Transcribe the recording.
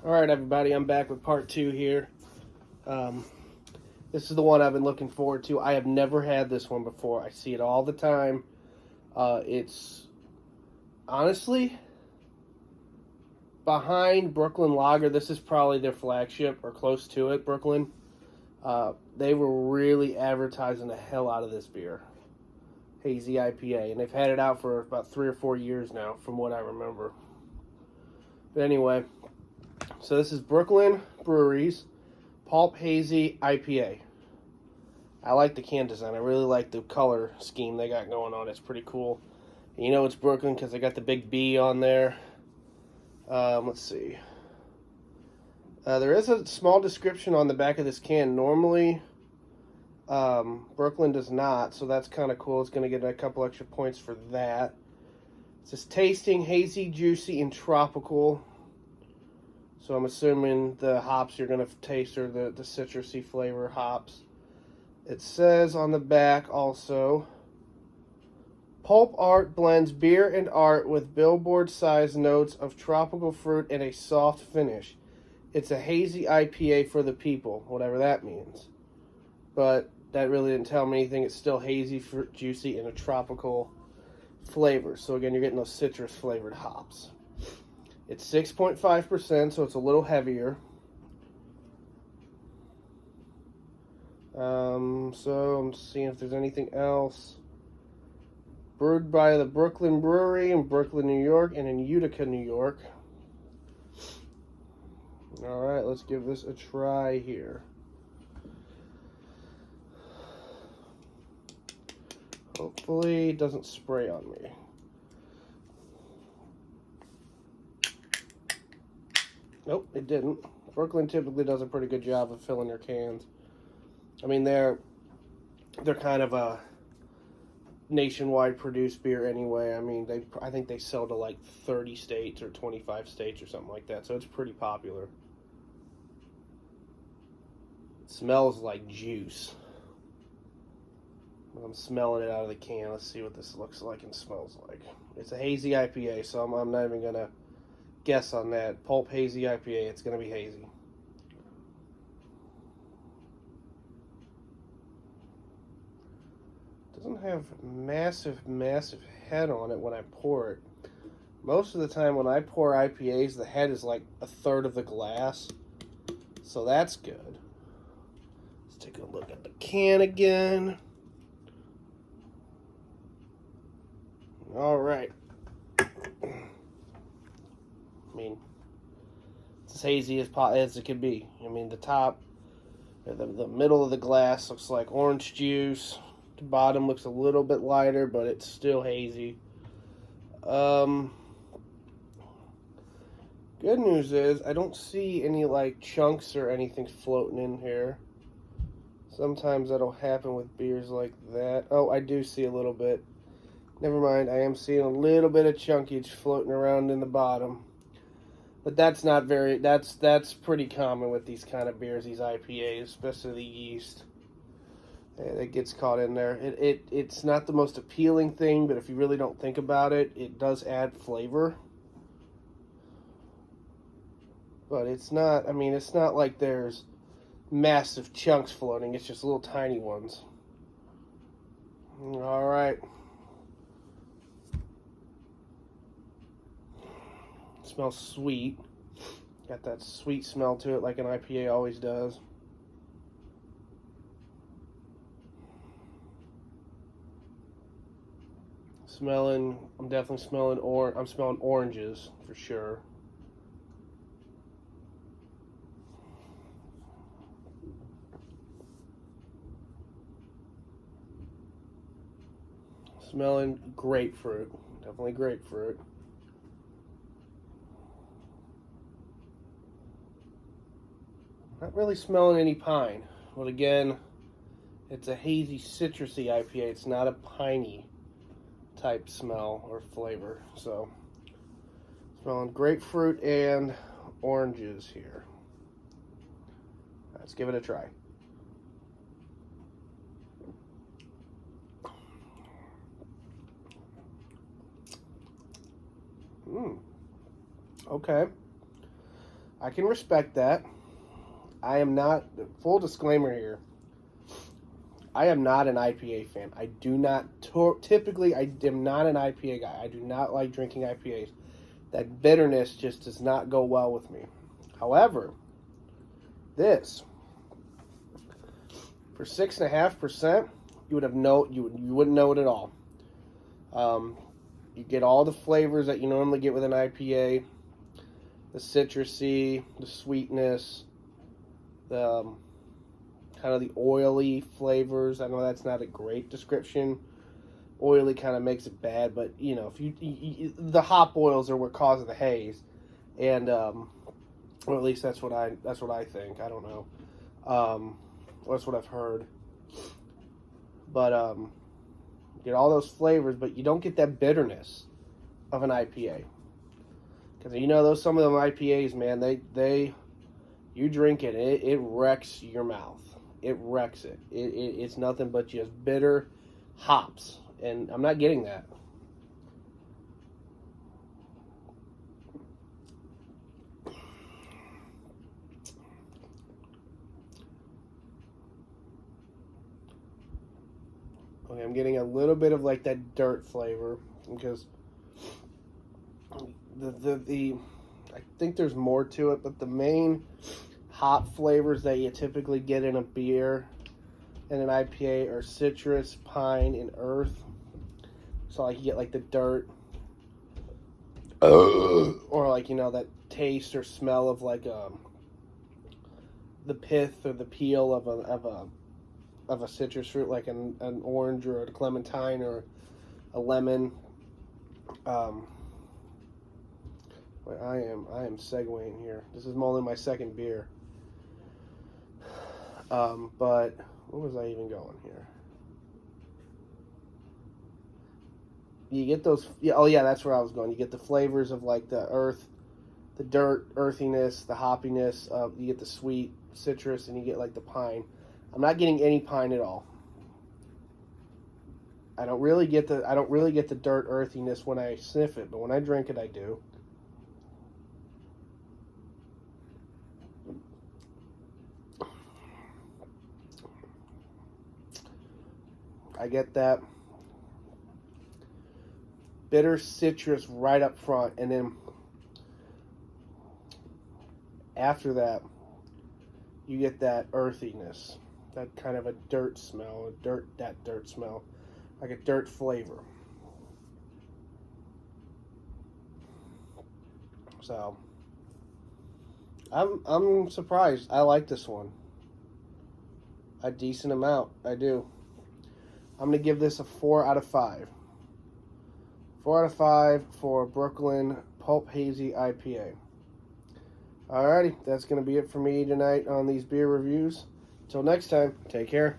All right, everybody, I'm back with part 2 here. This is the one I've been looking forward to. I have never had this one before. I see it all the time. It's honestly behind Brooklyn Lager. This is probably their flagship or close to it, Brooklyn. They were really advertising the hell out of this beer, Hazy IPA, and they've had it out for about 3 or 4 years now, from what I remember. But anyway, so this is Brooklyn Brewery's Pulp Hazy IPA. I like the can design. I really like the color scheme they got going on. It's pretty cool. And you know it's Brooklyn because they got the big B on there. Let's see. There is a small description on the back of this can. Normally, Brooklyn does not, so that's kind of cool. It's going to get a couple extra points for that. It says tasting hazy, juicy, and tropical. So I'm assuming the hops you're going to taste are the citrusy flavor hops. It says on the back also, Pulp Art blends beer and art with billboard-sized notes of tropical fruit and a soft finish. It's a hazy IPA for the people, whatever that means. But that really didn't tell me anything. It's still hazy, fruit, juicy, and a tropical flavor. So again, you're getting those citrus-flavored hops. It's 6.5%, so it's a little heavier. So I'm seeing if there's anything else. Brewed by the Brooklyn Brewery in Brooklyn, New York, and in Utica, New York. All right, let's give this a try here. Hopefully it doesn't spray on me. Nope, it didn't. Brooklyn typically does a pretty good job of filling their cans. I mean, they're kind of a nationwide produced beer anyway. I mean, I think they sell to like 30 states or 25 states or something like that, so it's pretty popular. It smells like juice. I'm smelling it out of the can. Let's see what this looks like and smells like. It's a hazy IPA, so I'm not even going to guess on that. Pulp Hazy IPA, it's going to be hazy. Doesn't have massive head on it when I pour it. Most of the time when I pour IPAs, the head is like a third of the glass, so that's good. Let's take a look at the can again. All right. I mean, it's as hazy as it can be. I mean, the top, the middle of the glass looks like orange juice. The bottom looks a little bit lighter, but it's still hazy. Good news is I don't see any like chunks or anything floating in here. Sometimes that'll happen with beers like that. Oh, I do see a little bit. Never mind, I am seeing a little bit of chunkage floating around in the bottom. But that's not very, that's pretty common with these kind of beers, these IPAs, especially the yeast. It gets caught in there. It's not the most appealing thing, but if you really don't think about it, it does add flavor. But it's not, I mean, it's not like there's massive chunks floating. It's just little tiny ones. All right. It smells sweet. Got that sweet smell to it like an IPA always does. I'm definitely smelling I'm smelling oranges for sure. Smelling grapefruit. Definitely grapefruit. Not really smelling any pine. But again, it's a hazy citrusy IPA. It's not a piney type smell or flavor. So, smelling grapefruit and oranges here. Let's give it a try. Okay. I can respect that. I am not, full disclaimer here, I am not an IPA fan. I do not, typically, I am not an IPA guy. I do not like drinking IPAs. That bitterness just does not go well with me. However, this, for 6.5%, you wouldn't know it at all. You get all the flavors that you normally get with an IPA, the citrusy, the sweetness, the kind of the oily flavors. I know that's not a great description. Oily kind of makes it bad, but you know, if you the hop oils are what causes the haze, and or at least that's what I think. I don't know. That's what I've heard. But get all those flavors, but you don't get that bitterness of an IPA. Because you know some of them IPAs, man, they you drink it, it wrecks your mouth. It wrecks it. It's nothing but just bitter hops, and I'm not getting that. Okay, I'm getting a little bit of like that dirt flavor because the I think there's more to it, but the main hop flavors that you typically get in a beer and an IPA are citrus, pine, and earth. So like you get like the dirt, or like that taste or smell of like the pith or the peel of a citrus fruit, like an orange or a clementine or a lemon. I am segueing here. This is only my second beer. But where was I even going here? You get those. Yeah, oh yeah, that's where I was going. You get the flavors of like the earth, the dirt, earthiness, the hoppiness. You get the sweet citrus, and you get like the pine. I'm not getting any pine at all. I don't really get the dirt earthiness when I sniff it, but when I drink it, I do. I get that bitter citrus right up front, and then after that, you get that earthiness, that kind of a dirt smell, that dirt smell, like a dirt flavor. So I'm surprised. I like this one a decent amount. I do. I'm going to give this a 4 out of 5. 4 out of 5 for Brooklyn Pulp Hazy IPA. Alrighty, that's going to be it for me tonight on these beer reviews. Until next time, take care.